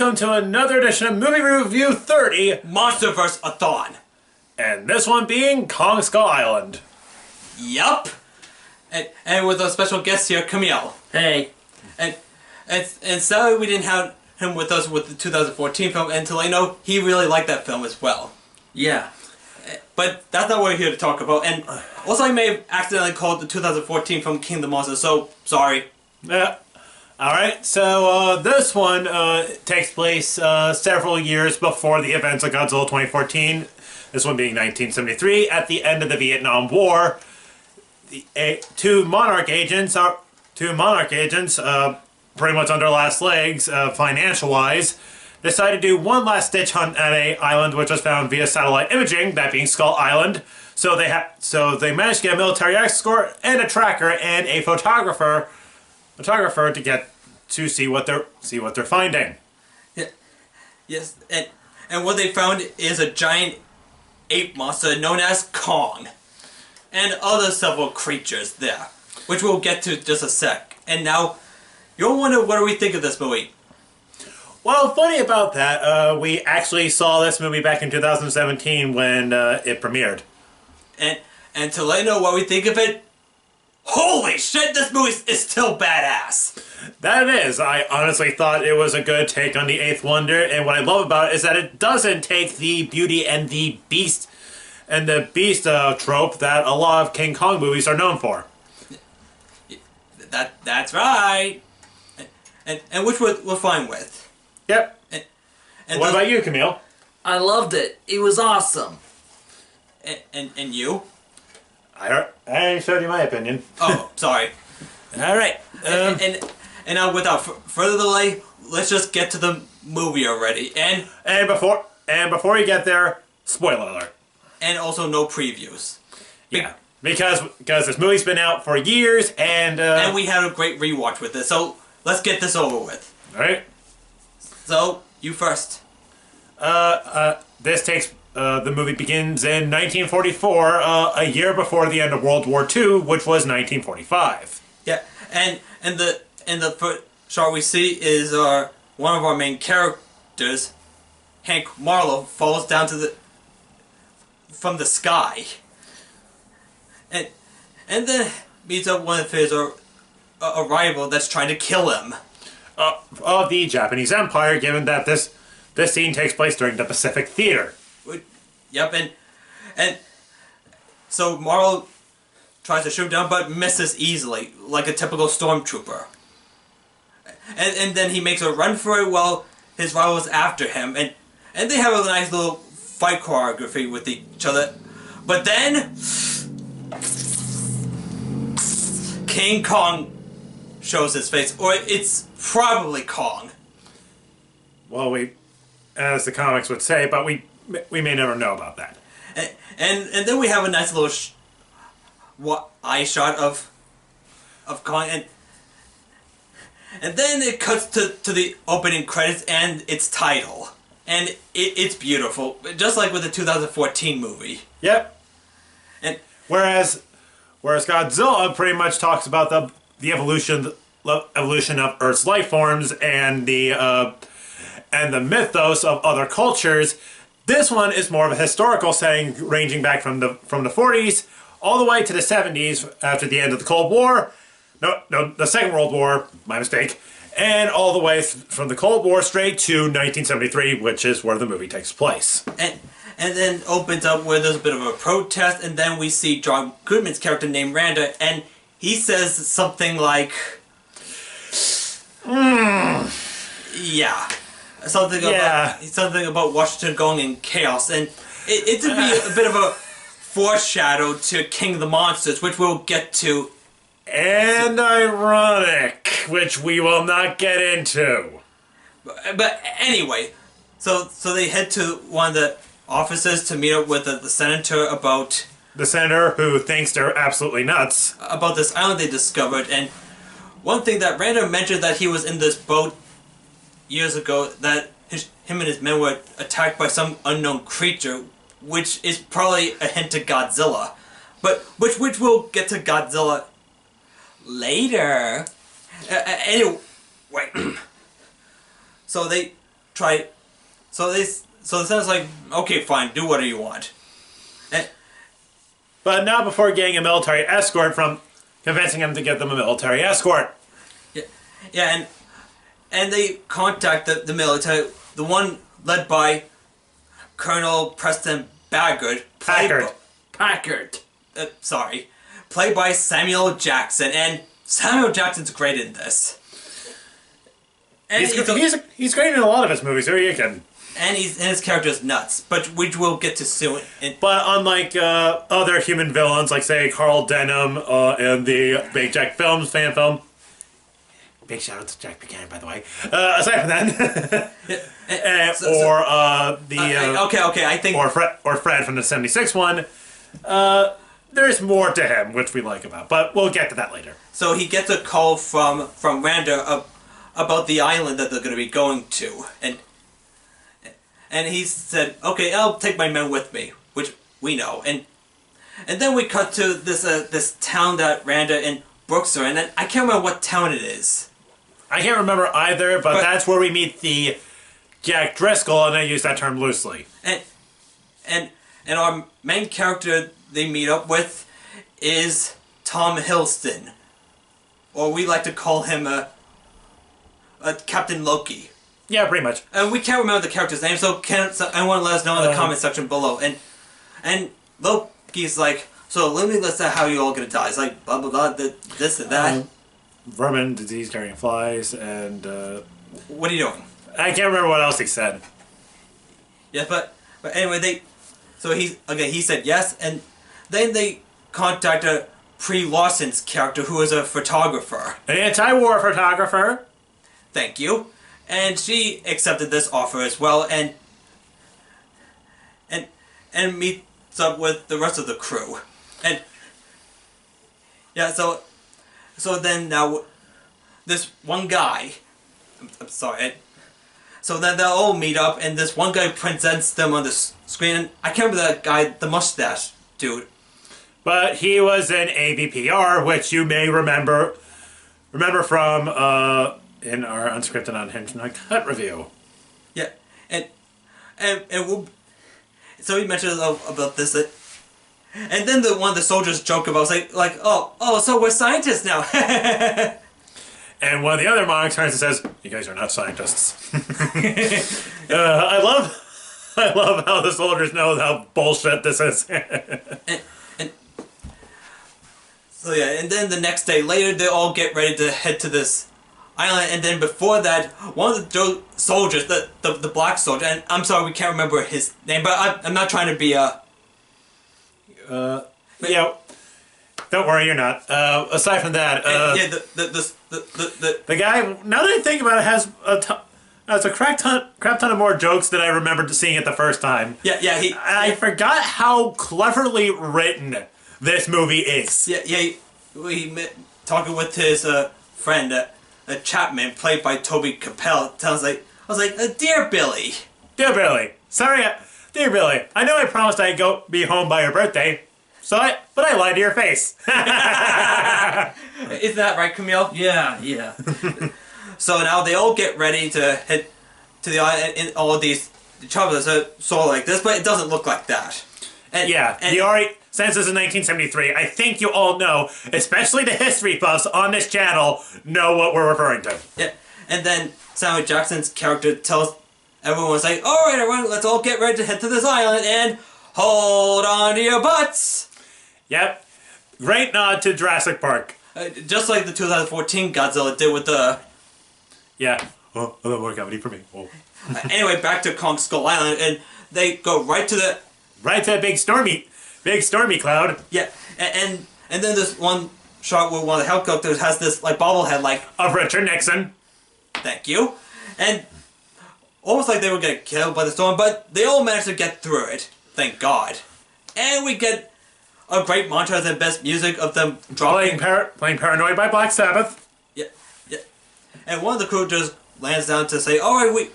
welcome to another edition of Movie Review 30, Monsterverse-a-thon. And this one being Kong Skull Island. Yup. And with our special guest here, Camille. Hey. And sorry we didn't have him with us with the 2014 film, and to let you know, he really liked that film as well. Yeah. But that's not what we're here to talk about. And also I may have accidentally called the 2014 film King the Monster, so sorry. Yeah. Alright, so this one takes place several years before the events of Godzilla 2014. This one being 1973, at the end of the Vietnam War. Two monarch agents, pretty much on their last legs, financial-wise, decided to do one last-ditch hunt at an island which was found via satellite imaging, that being Skull Island. So they managed to get a military escort and a tracker and a photographer to get to see what they're finding. Yeah. Yes, and what they found is a giant ape monster known as Kong, and other several creatures there, which we'll get to in just a sec. And now, you'll wonder what do we think of this movie. Well, funny about that, we actually saw this movie back in 2017 when it premiered. And to let you know what we think of it, holy shit, this movie is still badass! That it is. I honestly thought it was a good take on the Eighth Wonder, and what I love about it is that it doesn't take the beauty and the beast trope that a lot of King Kong movies are known for. That's right! And which we're fine with. Yep. And what about you, Camille? I loved it. It was awesome. And you? I already showed you my opinion. Oh, sorry. Alright. And now, without further delay, let's just get to the movie already. And before you get there, spoiler alert. And also no previews. Yeah. Because this movie's been out for years, and we had a great rewatch with this, so let's get this over with. Alright. So, you first. This takes, the movie begins in 1944, a year before the end of World War II, which was 1945. Yeah, and the first shot we see is one of our main characters, Hank Marlowe, falls down from the sky. And then meets up one of his a rival that's trying to kill him. Of the Japanese Empire, given that this scene takes place during the Pacific Theater. Yep, and so Marlowe tries to shoot down, but misses easily, like a typical stormtrooper. And then he makes a run for it while his rival is after him, and they have a nice little fight choreography with each other. But then King Kong shows his face, or it's probably Kong. Well, as the comics would say, but we may never know about that. And then we have a nice little eye shot of Kong, and then it cuts to the opening credits and its title, and it's beautiful, just like with the 2014 movie. Yep. And whereas Godzilla pretty much talks about the evolution of Earth's life forms and the mythos of other cultures. This one is more of a historical setting, ranging back from the 40s all the way to the 70s after the end of the Cold War. No, the Second World War, my mistake. And all the way from the Cold War straight to 1973, which is where the movie takes place. And then opens up where there's a bit of a protest, and then we see John Goodman's character named Randa, and he says something like, yeah. Something about Washington going in chaos, and it would be a bit of a foreshadow to King of the Monsters, which we'll get to. And ironic, which we will not get into. But anyway, so they head to one of the offices to meet up with the senator about... The senator who thinks they're absolutely nuts. About this island they discovered, and one thing that Randa mentioned that he was in this boat years ago, that him and his men were attacked by some unknown creature, which is probably a hint to Godzilla. But which we'll get to Godzilla later. Anyway, so try. So it sounds like, okay, fine, do whatever you want. And, But not before getting a military escort from convincing him to give them a military escort. yeah, and they contact the military, the one led by Colonel Preston Baggard. Packard. Played by Samuel Jackson, and Samuel Jackson's great in this. And He's great in a lot of his movies. Who are you kidding? And his character's nuts, but which we'll get to soon. But unlike other human villains, like say Carl Denham in the Big Jack Films fan film. Big shout out to Jack Buchanan, by the way. Aside from that, I think or Fred from the '76 one. There's more to him, which we like about, but we'll get to that later. So he gets a call from Randa about the island that they're going to be going to, and he said, "Okay, I'll take my men with me," which we know, and then we cut to this town that Randa and Brooks are in, and I can't remember what town it is. I can't remember either, but that's where we meet the Jack Driscoll, and I use that term loosely. And our main character they meet up with is Tom Hiddleston, or we like to call him a Captain Loki. Yeah, pretty much. And we can't remember the character's name, so anyone let us know in the comment section below. And Loki's like, so let me list out how you're all gonna die. It's like blah blah blah, this and that. Vermin, disease carrying flies, and What are you doing? I can't remember what else he said. Yeah, but anyway, he said yes, and then they contacted Brie Larson's character, who is a photographer. An anti-war photographer. Thank you. And she accepted this offer as well, and meets up with the rest of the crew. And yeah, so then now this one guy, I'm sorry. So then they'll all meet up, and this one guy presents them on the screen. And I can't remember that guy, the mustache dude. But he was in ABPR, which you may remember from in our Unscripted Unhinged Cut review. Yeah, and so he mentioned about this, and then one of the soldiers joked about like oh, so we're scientists now. And one of the other monks turns and says, "You guys are not scientists." I love how the soldiers know how bullshit this is. So yeah, and then the next day later, they all get ready to head to this island, and then before that, one of the soldiers, the black soldier, and I'm sorry, we can't remember his name, but I'm not trying to be yeah, don't worry, you're not. Aside from that, the guy, now that I think about it, has a crap ton of more jokes than I remembered seeing it the first time. Yeah, I forgot how cleverly written this movie is. Yeah, talking with his friend, Chapman, played by Toby Capel. I was like, "Dear Billy." Dear Billy, dear Billy, I know I promised I'd be home by your birthday, but I lied to your face. Isn't that right, Camille? Yeah. So now they all get ready to head to the island, and all of these travelers are sort of like this, but it doesn't look like that. Since this is 1973, I think you all know, especially the history buffs on this channel, know what we're referring to. Yeah, and then Samuel Jackson's character tells everyone, like, "Alright everyone, let's all get ready to head to this island, and hold on to your butts!" Yep. Great nod to Jurassic Park. Just like the 2014 Godzilla did with the... Yeah. Oh, a little more comedy for me. Oh. Anyway, back to Kong Skull Island, and they go right to that big stormy cloud. Yeah, and then this one shot where one of the helicopters has this like bobblehead of Richard Nixon. Thank you. And almost like they were getting killed by the storm, but they all managed to get through it. Thank God. And we get a great montage and best music of them dropping... Playing Paranoid by Black Sabbath. Yeah. And one of the crew just lands down to say, "Alright,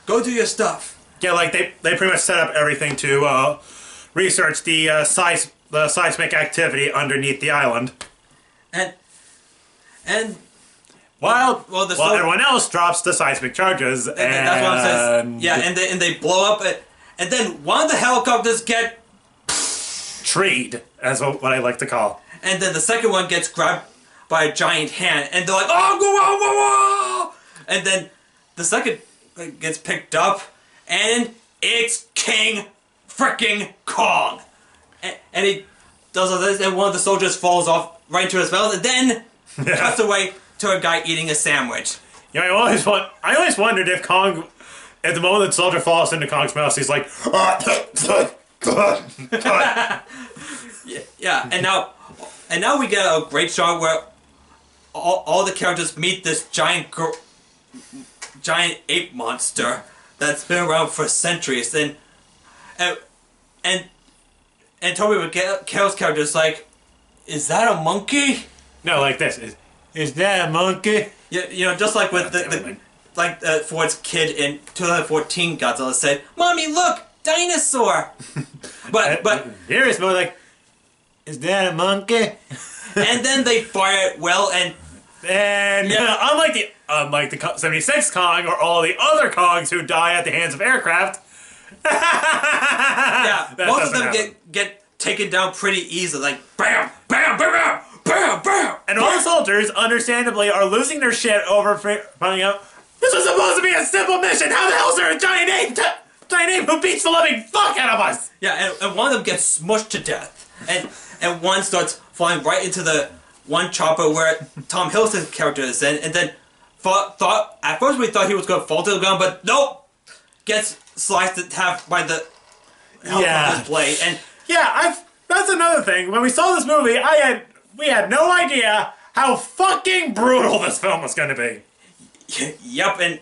go do your stuff." Yeah, like they pretty much set up everything to research the seismic activity underneath the island. And While Well, everyone else drops the seismic charges, and that's what I'm saying. Yeah, and they blow up it, and then one of the helicopters get, treed, as what I like to call. and then the second one gets grabbed by a giant hand, and they're like, oh, whoa, whoa, whoa! And then the second gets picked up, and it's King freaking Kong, and he does all this, and one of the soldiers falls off right into his mouth, and then cuts away to a guy eating a sandwich. You know, I always wondered if Kong, at the moment the soldier falls into Kong's mouth, he's like, yeah, and now we get a great shot where all the characters meet this giant ape monster that's been around for centuries, and Toby would get Carol's character is like, is that a monkey? no, like this. Is that a monkey? Yeah, you know, just like with Ford's kid in 2014, Godzilla said, "Mommy, look, dinosaur." but here it's more like, is that a monkey? and then they fire it well, and unlike the 76 Kong or all the other Kongs who die at the hands of aircraft. yeah, most of them get taken down pretty easily, like bam, bam, bam, bam, bam, bam. And all the soldiers, understandably, are losing their shit over finding out this was supposed to be a simple mission. How the hell is there a giant ape who beats the living fuck out of us? Yeah, and one of them gets smushed to death, and one starts flying right into the one chopper where Tom Hiddleston's character is in, and then thought at first we thought he was going to fall to the ground, but nope, gets sliced in half by the helicopter's blade, and that's another thing. When we saw this movie, we had no idea how fucking brutal this film was going to be. Yep, and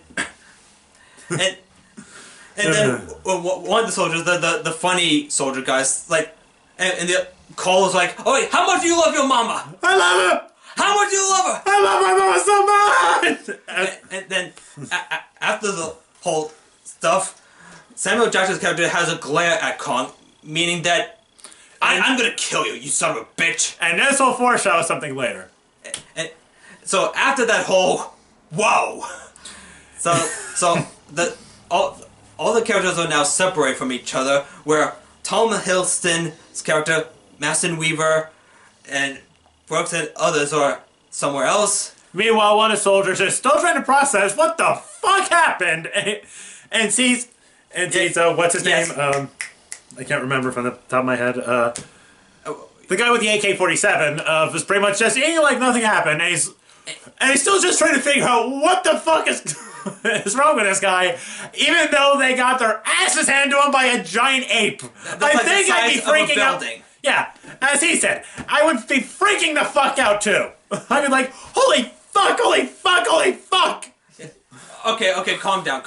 then one of the soldiers, the funny soldier guys, like, and the call was like, "Oh wait, how much do you love your mama? I love her. How much do you love her? I love my mama so much." And then after the whole stuff, Samuel Jackson's character has a glare at Kong, meaning that I'm gonna kill you, you son of a bitch. And this will foreshadow something later. And so after that whole whoa, so all the characters are now separated from each other, where Tom Hiddleston's character, Maston Weaver, and Brooks and others are somewhere else. Meanwhile, one of the soldiers is still trying to process what the fuck happened, and sees what's his name? I can't remember from the top of my head. The guy with the AK-47 was pretty much just eating like nothing happened, and he's still just trying to figure out what the fuck is wrong with this guy, even though they got their asses handed to him by a giant ape. I think I'd be freaking out. Yeah, as he said, I would be freaking the fuck out too. I'd be like, holy fuck, holy fuck, holy fuck. Okay, calm down.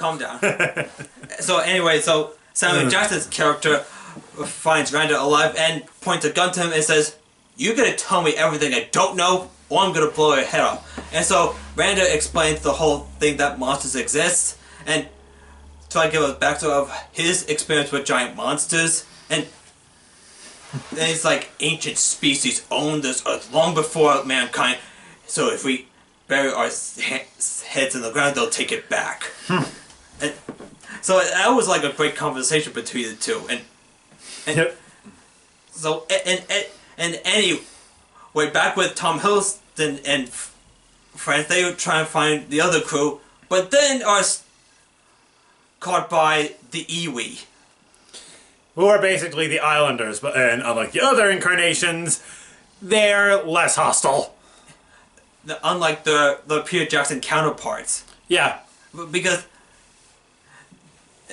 So anyway, so Samuel Jackson's character finds Randa alive and points a gun to him and says, "You're gonna tell me everything I don't know, or I'm gonna blow your head off." And so Randa explains the whole thing that monsters exist, and try to give a backstory of his experience with giant monsters, and it's like ancient species owned this earth long before mankind, so if we bury our heads in the ground, they'll take it back. And so that was like a great conversation between the two, and Yep. so and anyway, back with Tom Hiddleston and friends, they were trying to find the other crew, but then are caught by the Iwi, who are basically the Islanders, but and unlike the other incarnations, they're less hostile. Unlike the Peter Jackson counterparts. Yeah. Because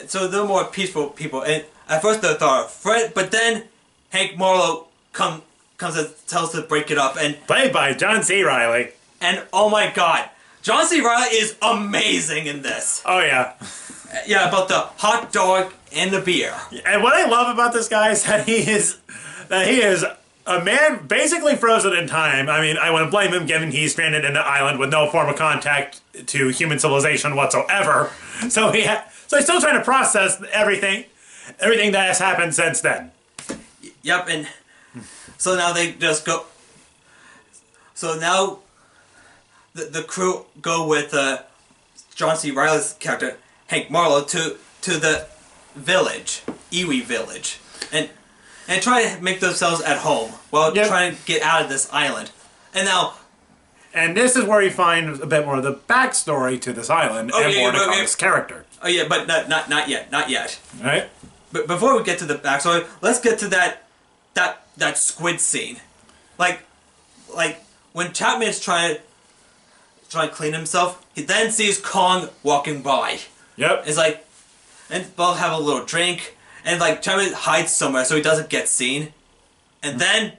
so they're more peaceful people, and at first they thought Fred, but then Hank Marlowe comes and tells us to break it up, and Played by John C. Reilly. and oh my god, John C. Reilly is amazing in this. Oh yeah. Yeah, about the hot dog and the beer. And what I love about this guy is that he is a man basically frozen in time. I mean, I wouldn't blame him given he's stranded in an island with no form of contact to human civilization whatsoever. So he's still trying to process everything that has happened since then. Yep, and so now they just go. So now the crew go with John C. Reilly's character Hank Marlowe to the village, Iwi village, and try to make themselves at home while trying to get out of this island. And this is where you find a bit more of the backstory to this island and more to Kong's character. Oh yeah, but not yet. All right. But before we get to the backstory, let's get to that squid scene. Like when Chapman is trying to clean himself, he then sees Kong walking by. Yep. It's like, and they'll have a little drink, and like Chapman hides somewhere so he doesn't get seen, and then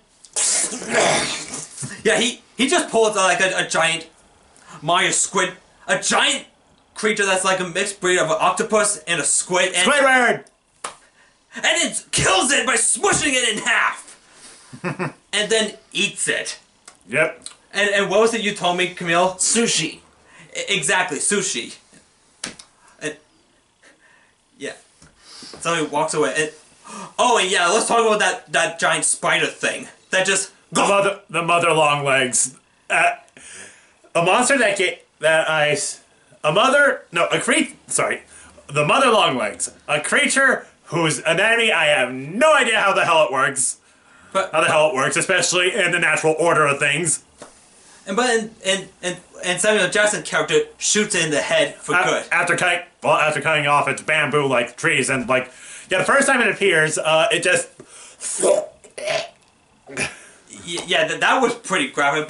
yeah, he just pulls out like a giant Maya squid, a giant creature that's like a mixed breed of an octopus and a squid, and Squidward! And it kills it by smushing it in half, and then eats it. Yep. And what was it you told me, Camille? Sushi. Exactly, sushi. And yeah, so he walks away. And and yeah, let's talk about that giant spider thing that just The mother long legs. A monster the mother long legs. A creature whose anatomy I have no idea how the hell it works. Especially in the natural order of things. And Samuel Jackson's character shoots it in the head for good. After cutting off its bamboo like trees, and the first time it appears, it just that was pretty graphic,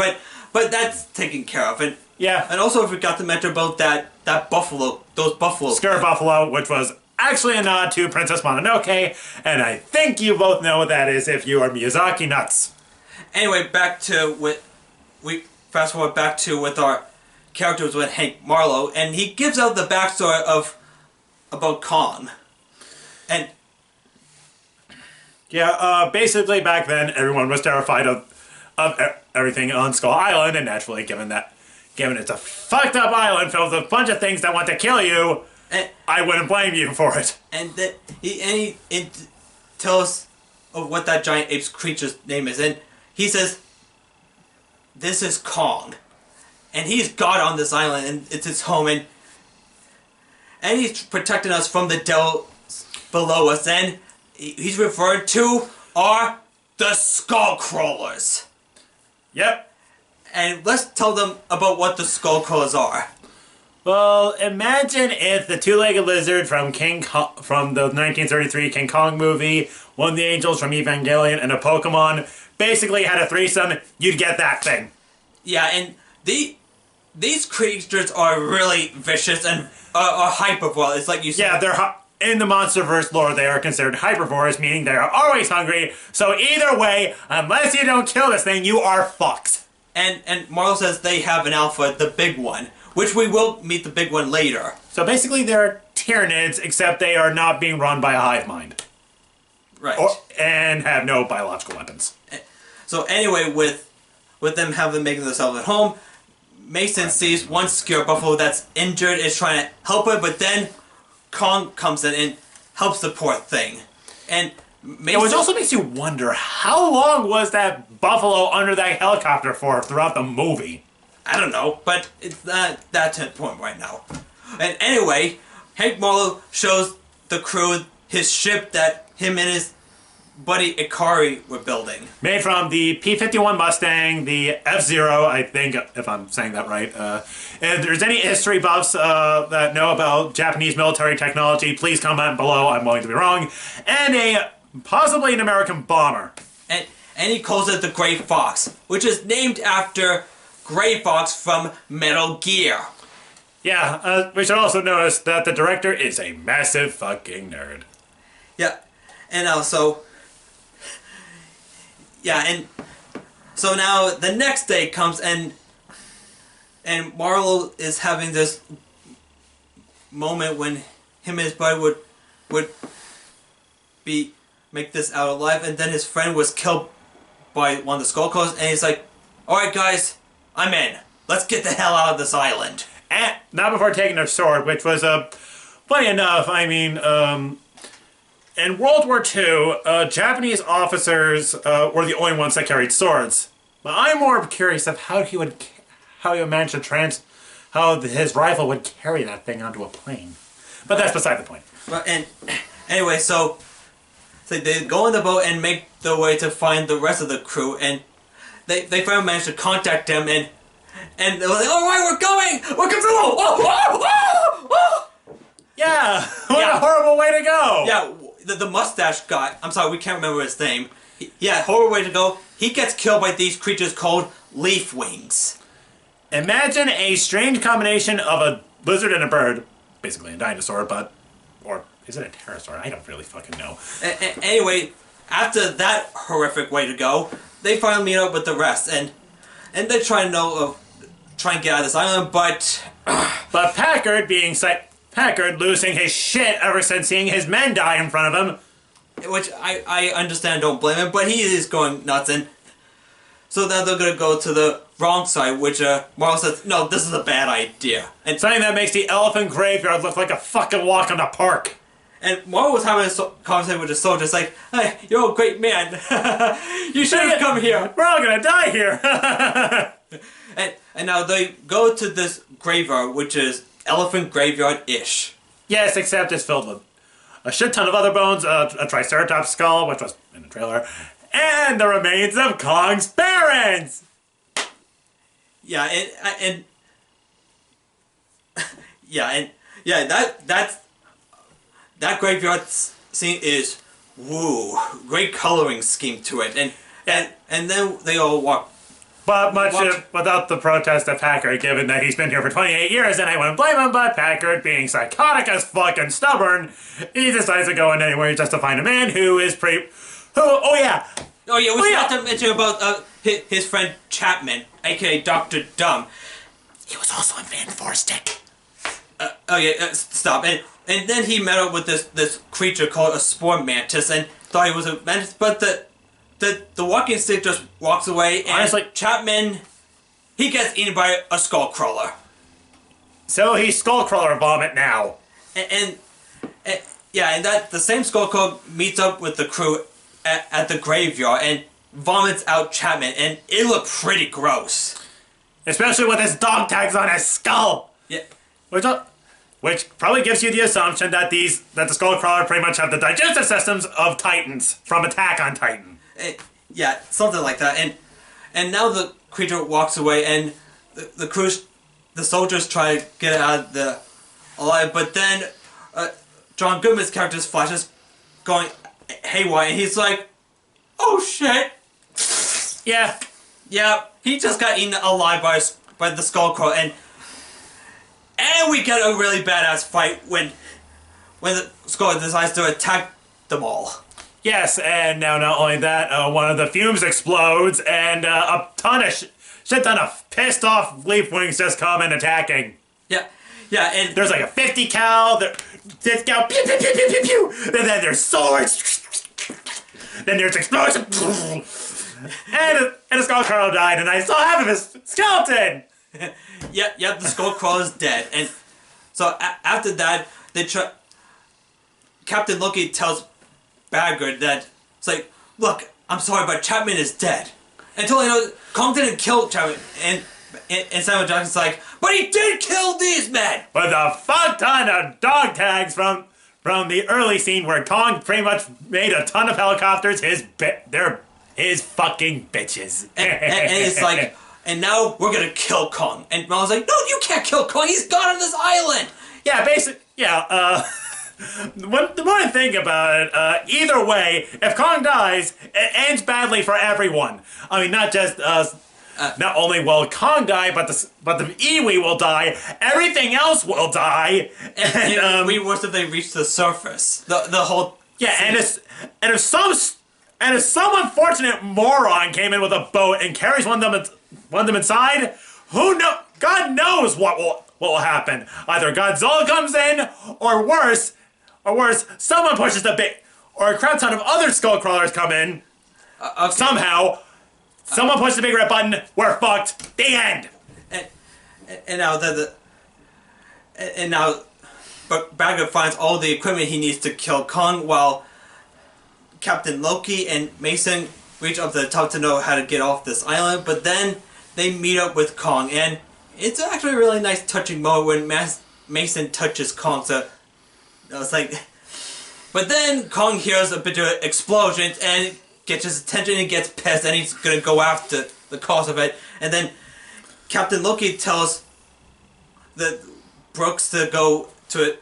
but that's taken care of. And yeah, and also I forgot to mention about that buffalo, those buffaloes. Skirt buffalo, which was actually a nod to Princess Mononoke, and I think you both know what that is if you are Miyazaki nuts. Anyway, we fast forward back to with our characters with Hank Marlowe, and he gives out the backstory about Kong. And basically back then everyone was terrified of everything on Skull Island, and naturally given it's a fucked up island filled with a bunch of things that want to kill you, I wouldn't blame you for it. And that he tells us of what that giant ape's creature's name is, and he says, "This is Kong, and he's God on this island, and it's his home, and he's protecting us from the devils below us, and he's referred to the Skull Crawlers." Yep. And let's tell them about what the Skull Crawlers are. Well, imagine if the two-legged lizard from from the 1933 King Kong movie, one of the angels from Evangelion, and a Pokemon basically had a threesome. You'd get that thing. Yeah, and these creatures are really vicious and are hypervore. It's like you said. Yeah, they're in the Monsterverse lore. They are considered hypervores, meaning they are always hungry. So either way, unless you don't kill this thing, you are fucked. And Marlowe says they have an alpha, the big one, which we will meet the big one later. So basically, they're Tyranids, except they are not being run by a hive mind. Right. And have no biological weapons. So anyway, with them making themselves at home, Mason sees one skewer buffalo that's injured, is trying to help it, but then Kong comes in and helps the poor thing. And Mason, which also makes you wonder, how long was that buffalo under that helicopter for throughout the movie? I don't know, but it's not that to the point right now. And anyway, Hank Marlowe shows the crew his ship that him and his buddy Ikari were building. Made from the P-51 Mustang, the F-Zero, I think, if I'm saying that right. If there's any history buffs that know about Japanese military technology, please comment below. I'm willing to be wrong. And possibly an American bomber. And he calls it the Gray Fox, which is named after Gray Fox from Metal Gear. Yeah, we should also notice that the director is a massive fucking nerd. Yeah, and also... Yeah, and so now the next day comes and Marlowe is having this moment when him and his buddy would make this out alive, and then his friend was killed by one of the Skull Crawlers, and he's like, "Alright guys, I'm in. Let's get the hell out of this island." And not before taking their sword, which was funny enough, I mean, in World War II, Japanese officers were the only ones that carried swords. But I'm more curious of how he managed to how his rifle would carry that thing onto a plane. But that's beside the point. But and anyway, so they go on the boat and make their way to find the rest of the crew, and they finally manage to contact them, and they're like, all right, we're going, we're coming. Yeah, what a horrible way to go. Yeah, the mustache guy. I'm sorry, we can't remember his name. Yeah, horrible way to go. He gets killed by these creatures called leaf wings. Imagine a strange combination of a lizard and a bird, basically a dinosaur, or is it a pterosaur? I don't really fucking know. Anyway, after that horrific way to go, they finally meet up with the rest, and they try and get out of this island, but Packard Packard losing his shit ever since seeing his men die in front of him. Which I understand, don't blame him, but he is going nuts, and so now they're gonna go to the wrong side, which Marvel says, no, this is a bad idea. And Something that makes the elephant graveyard look like a fucking walk in the park. And Marvel was having a conversation with the soldiers, like, hey, you're a great man. You should have come here. We're all gonna die here. and now they go to this graveyard, which is elephant graveyard-ish. Yes, except it's filled with a shit ton of other bones, a triceratops skull, which was in the trailer, and the remains of Kong's parents. Yeah, and that graveyard scene is great coloring scheme to it, and then they all walk. But without the protest of Packard, given that he's been here for 28 years, and I wouldn't blame him, but Packard, being psychotic as fucking stubborn, he decides to go in anywhere just to find a man who is oh yeah, we have to mention about his friend Chapman, aka Dr. Dumb. He was also in Van Forstick. Stop. And then he met up with this creature called a spore mantis, and thought he was a mantis, but the walking stick just walks away, and honestly, Chapman, he gets eaten by a skull crawler. So he's skull crawler vomit now. And that the same skull crawler meets up with the crew at the graveyard and vomits out Chapman, and it looked pretty gross. Especially with his dog tags on his skull. Yeah. Which probably gives you the assumption that the Skullcrawler pretty much have the digestive systems of Titans from Attack on Titan. Yeah, something like that. And now the creature walks away, and the soldiers try to get it out of the alive, but then John Goodman's character flashes going haywire, and he's like, "Oh shit!" Yeah, he just got eaten alive by the Skullcrawler, and we get a really badass fight when the Skull decides to attack them all. Yes, and now not only that, one of the fumes explodes, and a shit ton of pissed off leaf wings just come in attacking. Yeah, and there's like a 50 cal, this cal, pew pew pew pew pew pew, and then there's swords, then there's explosion, and a Skullcrawler died, and I saw half of his skeleton. Yep, the Skullcrawler is dead, and so after that, Captain Loki tells Packard that it's like, look, I'm sorry, but Chapman is dead. Until you know, Kong didn't kill Chapman, and Samuel Jackson's like, but he did kill these men with a fuck ton of dog tags from the early scene where Kong pretty much made a ton of helicopters they're his fucking bitches. and it's like, and now we're gonna kill Kong. And Marvel's like, no, you can't kill Kong. He's gone on this island. Yeah, basically, yeah. The more I think about it, either way, if Kong dies, it ends badly for everyone. I mean, not just not only will Kong die, but the Iwi will die. Everything else will die. And it'd be worse if they reach the surface. The whole and if some unfortunate moron came in with a boat and carries one of them inside, God knows what will happen. Either Godzilla comes in, or worse, someone pushes the big, or a crowd ton of other skull crawlers come in. Okay. Somehow, someone pushes the big red button. We're fucked. The end. And now, but Bagger finds all the equipment he needs to kill Kong, while Captain Loki and Mason reach up to the top to know how to get off this island. But then they meet up with Kong, and it's actually a really nice touching moment when Mason touches Kong. So I was like, but then Kong hears a bit of explosions and gets his attention and gets pissed, and he's gonna go after the cause of it. And then Captain Loki tells the Brooks to go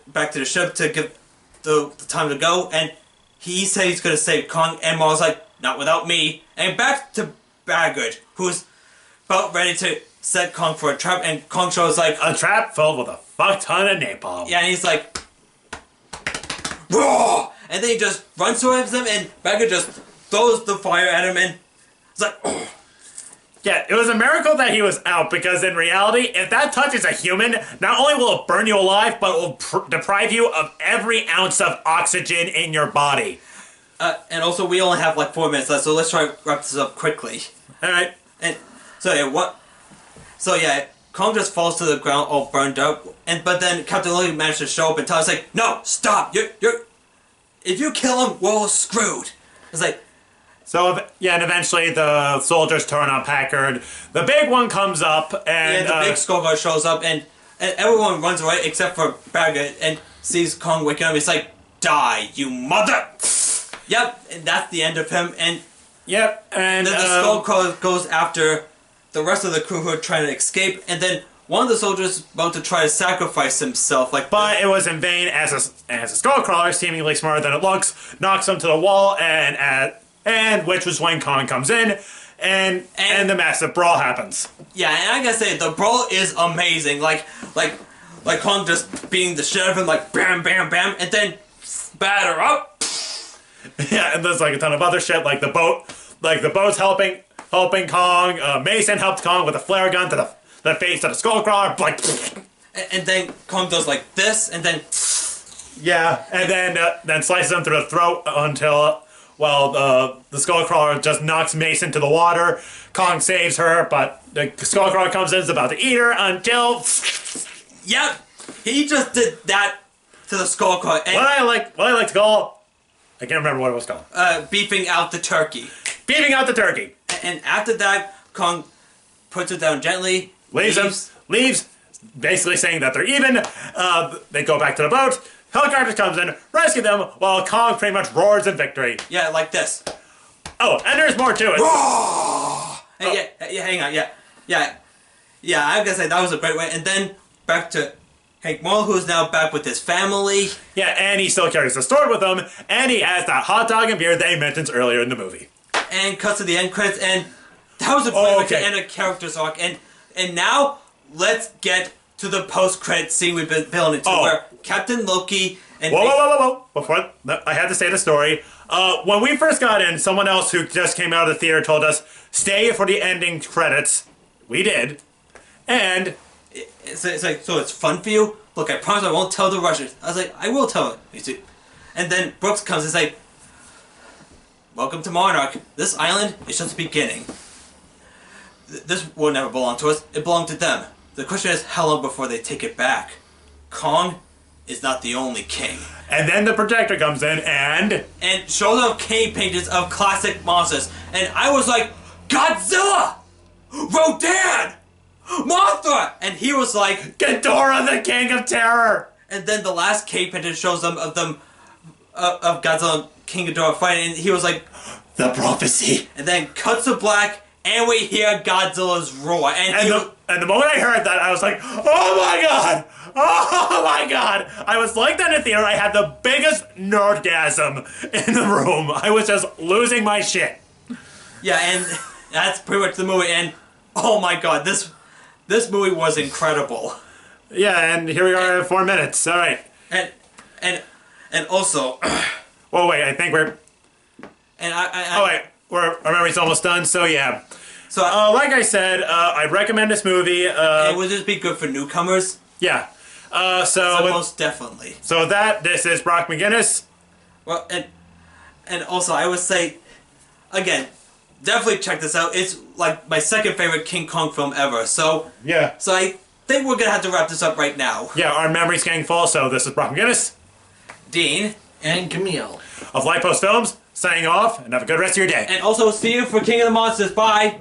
back to the ship to give the time to go, and he said he's gonna save Kong, and Marvel's like, not without me. And back to Baggage, who's about ready to set Kong for a trap, and Kong shows like a trap filled with a fuck ton of napalm. Yeah, and he's like, raw, and then he just runs towards him, and Baggage just throws the fire at him, and it's like, oh. Yeah, it was a miracle that he was out, because in reality, if that touches a human, not only will it burn you alive, but it will deprive you of every ounce of oxygen in your body. And also, we only have like 4 minutes left, so let's try to wrap this up quickly. Alright. And so yeah, Kong just falls to the ground all burned up, but then Captain Loki managed to show up and tell us like, no, stop, if you kill him, we're all screwed. It's like, so, yeah, and eventually the soldiers turn on Packard. The big one comes up, and... yeah, the big skull guy shows up, and everyone runs away except for Baggett, and sees Kong waking up. He's like, die, you mother! Yep, and that's the end of him, and... Yep, and... the skull guy goes after the rest of the crew who are trying to escape, and then one of the soldiers is about to try to sacrifice himself, like... But it was in vain, as a skullcrawler, seemingly smarter than it looks, knocks him to the wall, and which was when Kong comes in, and the massive brawl happens. Yeah, and I gotta say, the brawl is amazing. Like Kong just beating the shit out of him, like bam, bam, bam, and then batter up. Yeah, and there's like a ton of other shit, like the boat's helping Kong. Mason helped Kong with a flare gun to the face of the skullcrawler, like. And then Kong does like this, and then. Yeah, and then slices him through the throat until. Well, the skullcrawler just knocks Mason to the water. Kong saves her, but the skullcrawler comes in, is about to eat her until... Yep! He just did that to the skullcrawler. What I like to call... I can't remember what it was called. Beefing out the turkey. Beefing out the turkey! And after that, Kong puts it down gently. Leaves, basically saying that they're even. They go back to the boat. Helicopter comes in, rescue them, while Kong pretty much roars in victory. Yeah, like this. Oh, and there's more to it. Hey, yeah, hang on, yeah, I gotta say, that was a great way. And then, back to Hank Morrill, who's now back with his family. Yeah, and he still carries the sword with him, and he has that hot dog and beer that he mentions earlier in the movie. And cuts to the end credits, and that was a great way to end a character's arc. And now, let's get to the post-credit scene we've been building to, where Captain Loki and... Whoa. Before, I had to say the story. When we first got in, someone else who just came out of the theater told us, stay for the ending credits. We did. And... It's like, so it's fun for you? Look, I promise I won't tell the Russians. I was like, I will tell it. And then Brooks comes and says, welcome to Monarch. This island is just the beginning. This will never belong to us. It belonged to them. The question is, how long before they take it back? Kong is not the only king. And then the projector comes in and shows off cave paintings of classic monsters. And I was like, Godzilla! Rodan! Mothra! And he was like, Ghidorah, the King of Terror! And then the last cave painting shows them of Godzilla and King Ghidorah fighting, and he was like, the prophecy. And then cuts to black, and we hear Godzilla's roar. And the moment I heard that, I was like, oh my god! Oh my god! I was like that in the theater. I had the biggest nerdgasm in the room. I was just losing my shit. Yeah, and that's pretty much the movie. And oh my god, this movie was incredible. Yeah, and here we are at 4 minutes. All right. And also. Well, wait. I think we're. And our memory's almost done. So yeah. So like I said, I recommend this movie. It would just be good for newcomers. Yeah. Most definitely. So this is Brock McGinnis. Well, and also I would say, again, definitely check this out. It's like my second favorite King Kong film ever. So yeah. So I think we're gonna have to wrap this up right now. Yeah, our memory's getting full. So this is Brock McGinnis, Dean, and Camille of Lightpost Films, signing off, and have a good rest of your day. And also see you for King of the Monsters. Bye.